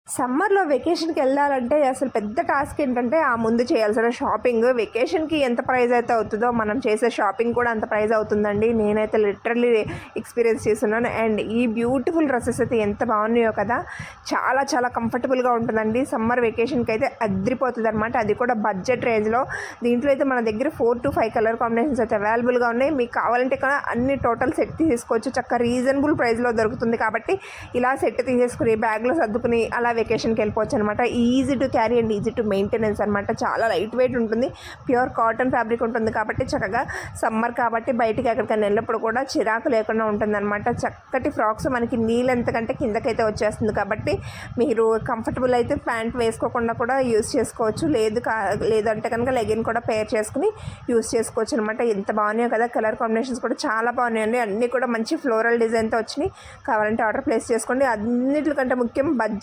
సమ్మర్‌లో వెకేషన్‌కి ఎళ్ళాలంటే అసలు పెద్ద టాస్క్ ఏంటంటే, ఆ ముందు చేయాల్సిన షాపింగ్. వెకేషన్‌కి ఎంత ప్రైస్ అయితే అవుతదో, మనం చేసే షాపింగ్ కూడా అంత ప్రైస్ అవుతుందండి. నేనైతే లిటరల్లీ ఎక్స్‌పీరియన్స్ చేస్తున్నాను. అండ్ ఈ బ్యూటిఫుల్ డ్రెసెస్ అయితే ఎంత బాగున్నాయో కదా! చాలా చాలా కంఫర్టబుల్‌గా ఉంటుందండి. సమ్మర్ వెకేషన్‌కి అయితే అద్రిపోతదనమాట. అది కూడా బడ్జెట్ రేంజ్‌లో. దీంట్లో అయితే మన దగ్గర 4-5 కలర్ కాంబినేషన్స్ అయితే అవైలబుల్‌గా ఉన్నాయి. మీకు కావాలంటే కూడా అన్ని టోటల్ సెట్ తీసేసుకోవచ్చు. చక్కగా రీజనబుల్ ప్రైస్‌లో దొరుకుతుంది కాబట్టి, ఇలా సెట్ తీసేసుకుని బ్యాగ్‌లో సర్దుకుని అలా వెకేషన్‌కి వెళ్ళిపోవచ్చు అనమాట. Easy to carry and easy to maintenance అనమాట. చాలా లైట్ వెయిట్ ఉంటుంది. ప్యూర్ కాటన్ ఫ్యాబ్రిక్ ఉంటుంది కాబట్టి చక్కగా సమ్మర్ కాబట్టి బయటికి ఎక్కడికైనా వెళ్ళినప్పుడు కూడా చిరాకు లేకుండా ఉంటుందన్నమాట. చక్కటి ఫ్రాక్స్ మనకి నీ లెంత్ కంటే కిందకైతే వచ్చేస్తుంది కాబట్టి మీరు కంఫర్టబుల్ అయితే ప్యాంట్ వేసుకోకుండా కూడా యూస్ చేసుకోవచ్చు. లేదంటే కనుక లెగిన్ కూడా పేర్ చేసుకుని యూస్ చేసుకోవచ్చు అనమాట. ఎంత బాగున్నాయో కదా! కలర్ కాంబినేషన్స్ కూడా చాలా బాగున్నాయండి. అన్నీ కూడా మంచి ఫ్లోరల్ డిజైన్తో వచ్చినాయి. కావాలంటే ఆర్డర్ ప్లేస్ చేసుకోండి. అన్నిటికంటే ముఖ్యం బడ్జెట్